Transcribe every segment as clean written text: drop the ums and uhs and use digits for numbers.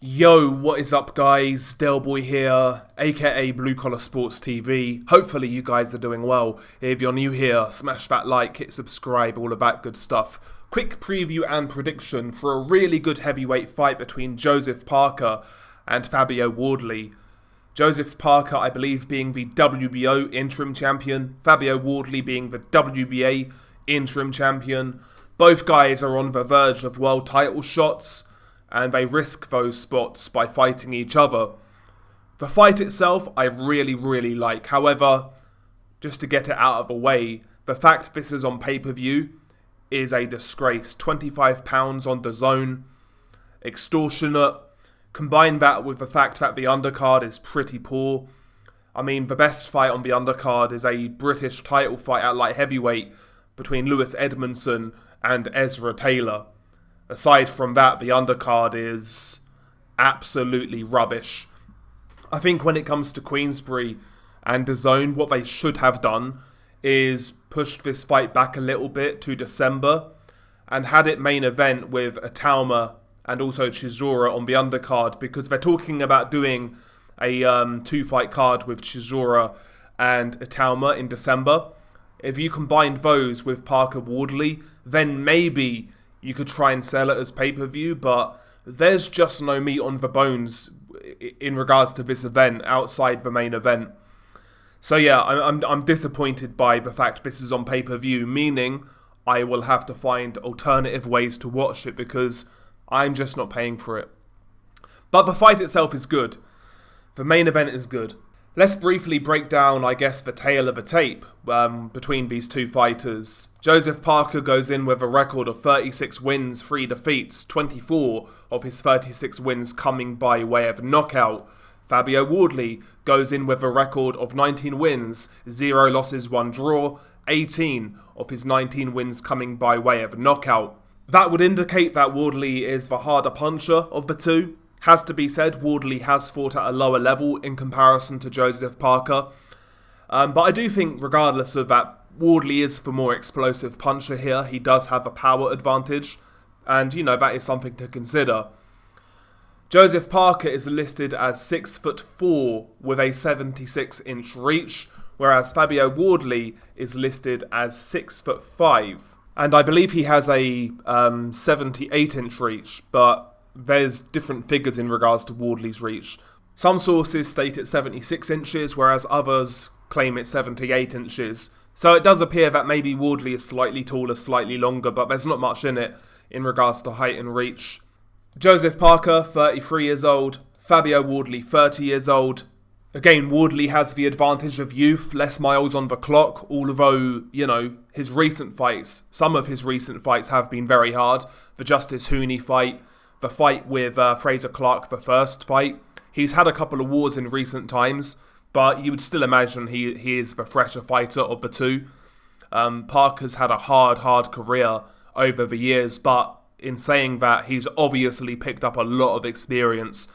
Yo, what is up guys? Delboy here, aka Blue Collar Sports TV. Hopefully you guys are doing well. If you're new here, smash that like, hit subscribe, all of that good stuff. Quick preview and prediction for a really good heavyweight fight between Joseph Parker and Fabio Wardley. Joseph Parker, I believe, being the WBO interim champion, Fabio Wardley being the WBA interim champion. Both guys are on the verge of world title shots, and they risk those spots by fighting each other. The fight itself, I really like. However, just to get it out of the way, the fact this is on pay-per-view is a disgrace. £25 on DAZN, extortionate. Combine that with the fact that the undercard is pretty poor. I mean, the best fight on the undercard is a British title fight at light heavyweight between Lewis Edmondson and Ezra Taylor. Aside from that, the undercard is absolutely rubbish. I think when it comes to Queensberry and DAZN, what they should have done is pushed this fight back a little bit to December and had it main event with Atalma and also Chisora on the undercard, because they're talking about doing a two-fight card with Chisora and Atalma in December. If you combined those with Parker Wardley, then maybe you could try and sell it as pay-per-view, but there's just no meat on the bones in regards to this event outside the main event. So yeah, I'm disappointed by the fact this is on pay-per-view, meaning I will have to find alternative ways to watch it because I'm just not paying for it. But the fight itself is good. The main event is good. Let's briefly break down, I guess, the tale of the tape between these two fighters. Joseph Parker goes in with a record of 36 wins, 3 defeats, 24 of his 36 wins coming by way of knockout. Fabio Wardley goes in with a record of 19 wins, 0 losses, 1 draw, 18 of his 19 wins coming by way of knockout. That would indicate that Wardley is the harder puncher of the two. Has to be said, Wardley has fought at a lower level in comparison to Joseph Parker. But I do think, regardless of that, Wardley is the more explosive puncher here. He does have a power advantage. And, that is something to consider. Joseph Parker is listed as 6'4" with a 76-inch reach, whereas Fabio Wardley is listed as 6'5". And I believe he has a 78-inch reach, but there's different figures in regards to Wardley's reach. Some sources state it's 76 inches, whereas others claim it's 78 inches. So it does appear that maybe Wardley is slightly taller, slightly longer, but there's not much in it in regards to height and reach. Joseph Parker, 33 years old. Fabio Wardley, 30 years old. Again, Wardley has the advantage of youth, less miles on the clock, although, his recent fights, some of his recent fights have been very hard. The Justice Hooney fight, the fight with Fraser Clark, the first fight. He's had a couple of wars in recent times, but you would still imagine he is the fresher fighter of the two. Parker's had a hard career over the years, but in saying that, he's obviously picked up a lot of experience.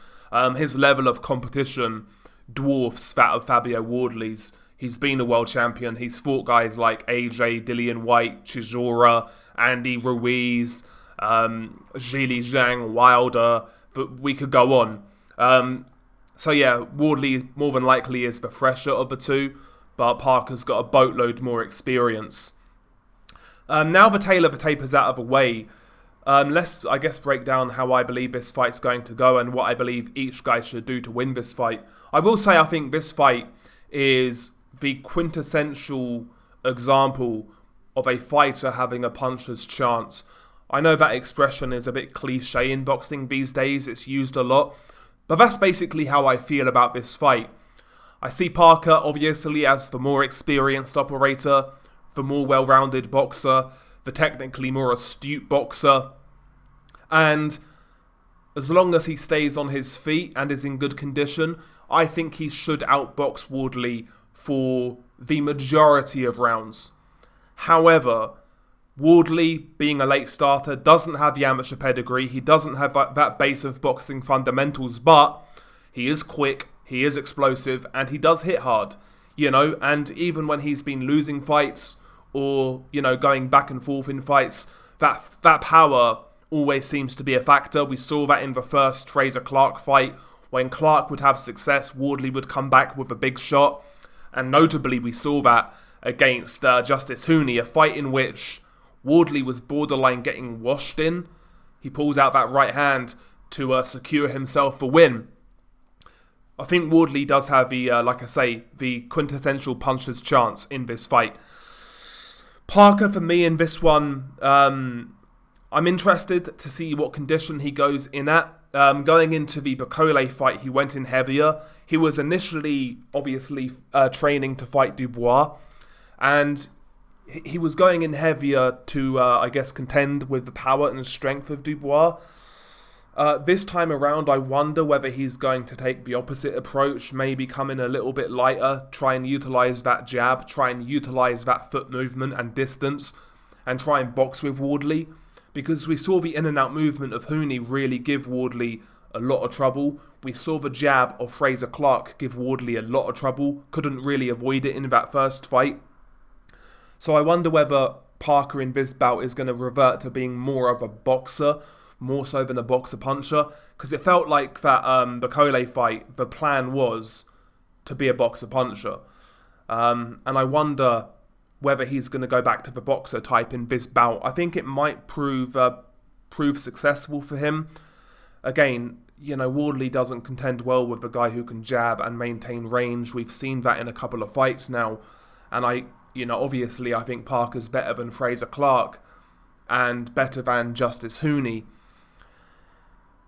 His level of competition dwarfs that of Fabio Wardley's. He's been a world champion. He's fought guys like AJ, Dillian White, Chisora, Andy Ruiz, Zhili Zhang, Wilder, but we could go on. So yeah, Wardley more than likely is the fresher of the two, but Parker's got a boatload more experience. Now the tale of the tape is out of the way. Let's, I guess, break down how I believe this fight's going to go and what I believe each guy should do to win this fight. I will say I think this fight is the quintessential example of a fighter having a puncher's chance. I know that expression is a bit cliche in boxing these days, it's used a lot, but that's basically how I feel about this fight. I see Parker obviously as the more experienced operator, the more well-rounded boxer, the technically more astute boxer, and as long as he stays on his feet and is in good condition, I think he should outbox Wardley for the majority of rounds. However, Wardley, being a late starter, doesn't have the amateur pedigree. He doesn't have that base of boxing fundamentals, but he is quick, he is explosive, and he does hit hard. And even when he's been losing fights or, going back and forth in fights, that power always seems to be a factor. We saw that in the first Fraser-Clarke fight. When Clarke would have success, Wardley would come back with a big shot. And notably, we saw that against Justice Hooney, a fight in which Wardley was borderline getting washed in. He pulls out that right hand to secure himself a win. I think Wardley does have the, like I say, the quintessential puncher's chance in this fight. Parker, for me, in this one, I'm interested to see what condition he goes in at. Going into the Bakole fight, he went in heavier. He was initially, obviously, training to fight Dubois. And he was going in heavier to, I guess, contend with the power and strength of Dubois. This time around, I wonder whether he's going to take the opposite approach, maybe come in a little bit lighter, try and utilise that jab, try and utilise that foot movement and distance, and try and box with Wardley. Because we saw the in and out movement of Hooney really give Wardley a lot of trouble. We saw the jab of Fraser-Clarke give Wardley a lot of trouble. Couldn't really avoid it in that first fight. So I wonder whether Parker in this bout is going to revert to being more of a boxer, more so than a boxer-puncher. Because it felt like that Bakole fight, the plan was to be a boxer-puncher. And I wonder whether he's going to go back to the boxer type in this bout. I think it might prove successful for him. Again, Wardley doesn't contend well with a guy who can jab and maintain range. We've seen that in a couple of fights now. And obviously I think Parker's better than Fraser-Clarke and better than Justice Hooney.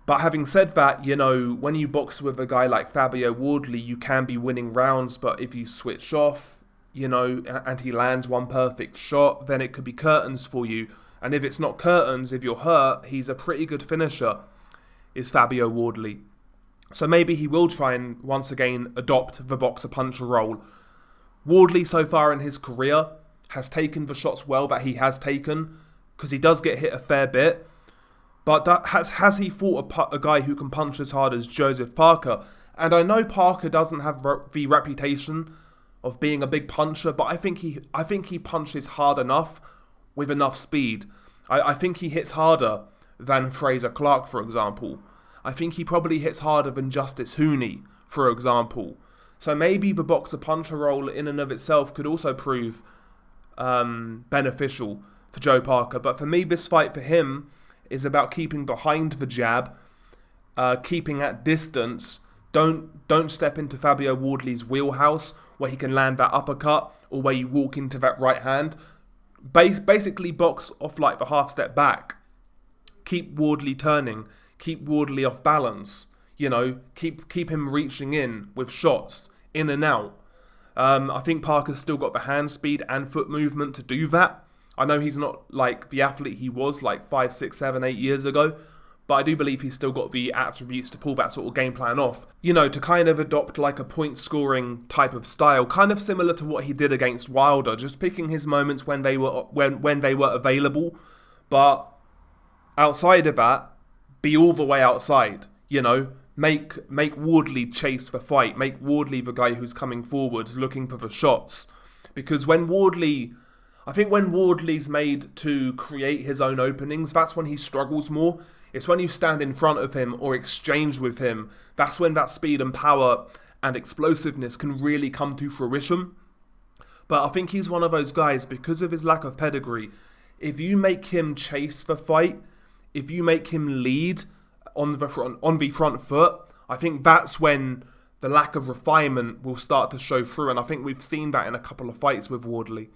But having said that, when you box with a guy like Fabio Wardley, you can be winning rounds, but if you switch off, and he lands one perfect shot, then it could be curtains for you. And if it's not curtains, if you're hurt, he's a pretty good finisher, is Fabio Wardley. So maybe he will try and once again adopt the boxer-puncher role. Wardley, so far in his career, has taken the shots well that he has taken, because he does get hit a fair bit. But has he fought a guy who can punch as hard as Joseph Parker? And I know Parker doesn't have the reputation of being a big puncher, but I think he punches hard enough with enough speed. I think he hits harder than Fraser-Clarke, for example. I think he probably hits harder than Justice Hooney, for example. So maybe the boxer-puncher role in and of itself could also prove beneficial for Joe Parker. But for me, this fight for him is about keeping behind the jab, keeping at distance. Don't step into Fabio Wardley's wheelhouse where he can land that uppercut or where you walk into that right hand. Basically box off like the half step back. Keep Wardley turning. Keep Wardley off balance. Keep him reaching in with shots, in and out. I think Parker's still got the hand speed and foot movement to do that. I know he's not like the athlete he was like 5, 6, 7, 8 years ago, but I do believe he's still got the attributes to pull that sort of game plan off. To kind of adopt like a point-scoring type of style, kind of similar to what he did against Wilder, just picking his moments when they were available, but outside of that, be all the way outside. Make Wardley chase the fight, make Wardley the guy who's coming forwards, looking for the shots, because when Wardley's made to create his own openings, that's when he struggles more. It's when you stand in front of him or exchange with him, that's when that speed and power and explosiveness can really come to fruition. But I think he's one of those guys, because of his lack of pedigree, if you make him chase the fight, if you make him lead on the front foot, I think that's when the lack of refinement will start to show through. And I think we've seen that in a couple of fights with Wardley.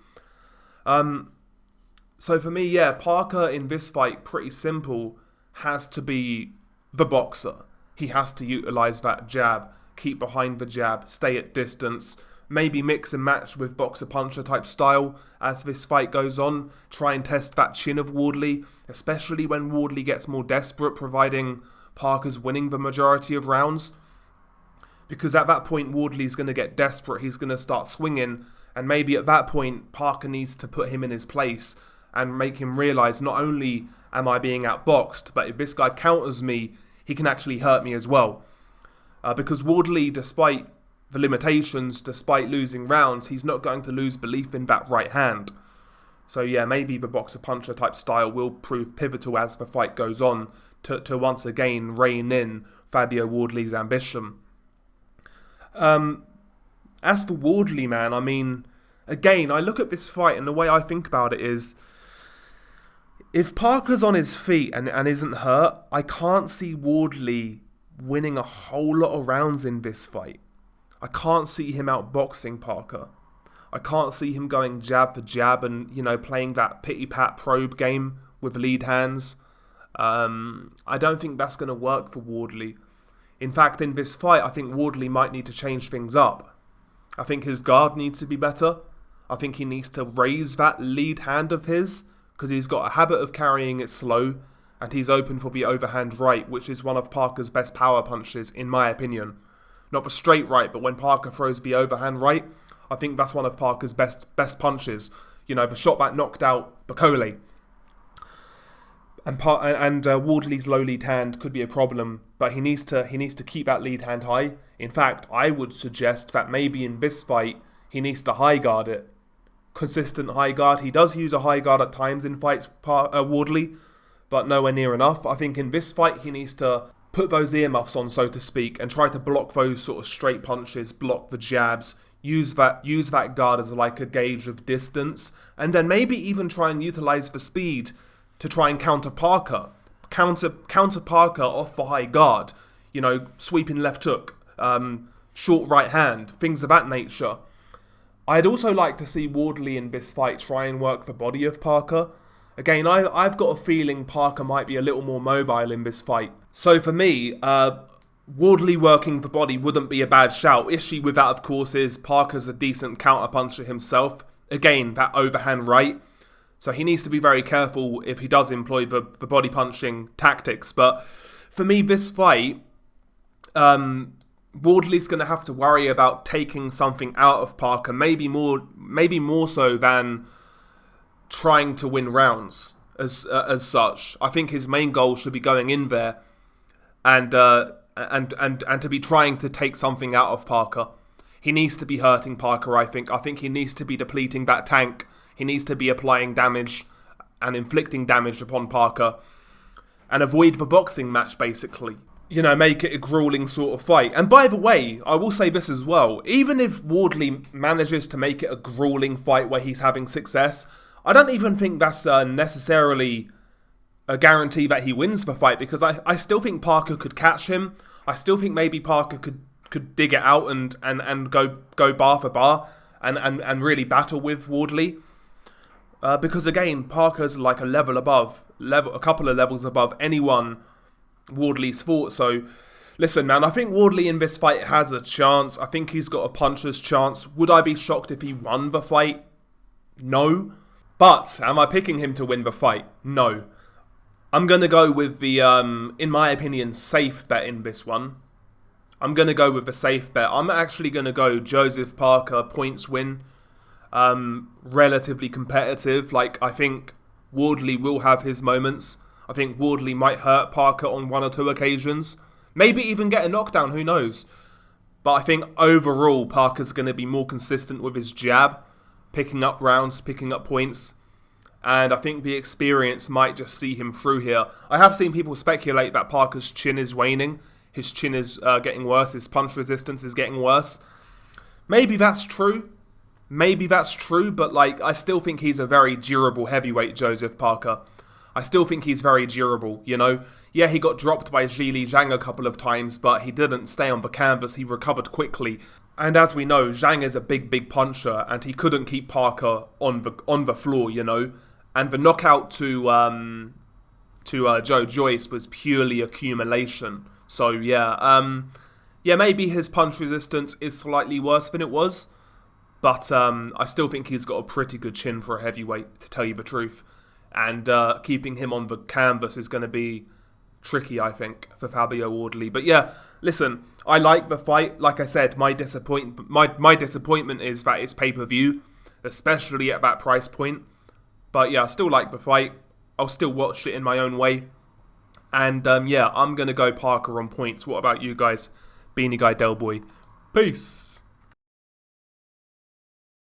So for me, Parker in this fight, pretty simple, has to be the boxer. He has to utilise that jab, keep behind the jab, stay at distance, maybe mix and match with boxer-puncher type style as this fight goes on, try and test that chin of Wardley, especially when Wardley gets more desperate, providing Parker's winning the majority of rounds. Because at that point, Wardley's going to get desperate, he's going to start swinging, and maybe at that point, Parker needs to put him in his place and make him realise not only am I being outboxed, but if this guy counters me, he can actually hurt me as well. Because Wardley, despite the limitations, despite losing rounds, he's not going to lose belief in that right hand. So yeah, maybe the boxer puncher type style will prove pivotal as the fight goes on to once again rein in Fabio Wardley's ambition. As for Wardley, man, I mean, again, I look at this fight and the way I think about it is, if Parker's on his feet and isn't hurt, I can't see Wardley winning a whole lot of rounds in this fight. I can't see him outboxing Parker. I can't see him going jab for jab and, playing that pity-pat probe game with lead hands. I don't think that's going to work for Wardley. In fact, in this fight, I think Wardley might need to change things up. I think his guard needs to be better. I think he needs to raise that lead hand of his, because he's got a habit of carrying it slow, and he's open for the overhand right, which is one of Parker's best power punches, in my opinion. Not the straight right, but when Parker throws the overhand right, I think that's one of Parker's best punches. The shot that knocked out Bacoli. And Wardley's low lead hand could be a problem, but he needs to keep that lead hand high. In fact, I would suggest that maybe in this fight, he needs to high guard it. Consistent high guard. He does use a high guard at times in fights, Wardley, but nowhere near enough. I think in this fight, he needs to put those earmuffs on, so to speak, and try to block those sort of straight punches, block the jabs, use that guard as like a gauge of distance, and then maybe even try and utilize the speed to try and counter Parker. Counter Parker off the high guard. Sweeping left hook, short right hand, things of that nature. I'd also like to see Wardley in this fight try and work the body of Parker. Again, I've got a feeling Parker might be a little more mobile in this fight. So for me, Wardley working the body wouldn't be a bad shout. Issue with that, of course, is Parker's a decent counter-puncher himself. Again, that overhand right. So he needs to be very careful if he does employ the body punching tactics. But for me, this fight, Wardley's going to have to worry about taking something out of Parker, maybe more so than trying to win rounds as such. I think his main goal should be going in there and to be trying to take something out of Parker. He needs to be hurting Parker, I think. I think he needs to be depleting that tank. He needs to be applying damage and inflicting damage upon Parker and avoid the boxing match, basically. Make it a grueling sort of fight. And by the way, I will say this as well. Even if Wardley manages to make it a grueling fight where he's having success, I don't even think that's necessarily a guarantee that he wins the fight, because I still think Parker could catch him. I still think maybe Parker could dig it out and go bar for bar and really battle with Wardley. Because again, Parker's like a couple of levels above anyone Wardley's fought. So listen, man, I think Wardley in this fight has a chance. I think he's got a puncher's chance. Would I be shocked if he won the fight? No. But am I picking him to win the fight? No. I'm going to go with the, in my opinion, safe bet in this one. I'm going to go with the safe bet. I'm actually going to go Joseph Parker points win. Relatively competitive. I think Wardley will have his moments. I think Wardley might hurt Parker on one or two occasions. Maybe even get a knockdown, who knows. But I think overall, Parker's going to be more consistent with his jab, picking up rounds, picking up points. And I think the experience might just see him through here. I have seen people speculate that Parker's chin is waning. His chin is getting worse. His punch resistance is getting worse. Maybe that's true. But I still think he's a very durable heavyweight, Joseph Parker. I still think he's very durable, Yeah, he got dropped by Zhili Zhang a couple of times, but he didn't stay on the canvas. He recovered quickly. And as we know, Zhang is a big puncher, and he couldn't keep Parker on the floor, And the knockout to Joe Joyce was purely accumulation. So yeah, maybe his punch resistance is slightly worse than it was, but I still think he's got a pretty good chin for a heavyweight, to tell you the truth. And keeping him on the canvas is going to be tricky, I think, for Fabio Wardley. But yeah, listen, I like the fight. Like I said, my disappointment is that it's pay-per-view, especially at that price point. But yeah, I still like the fight. I'll still watch it in my own way. And yeah, I'm going to go Parker on points. What about you guys? Beanie Guy Del Boy. Peace.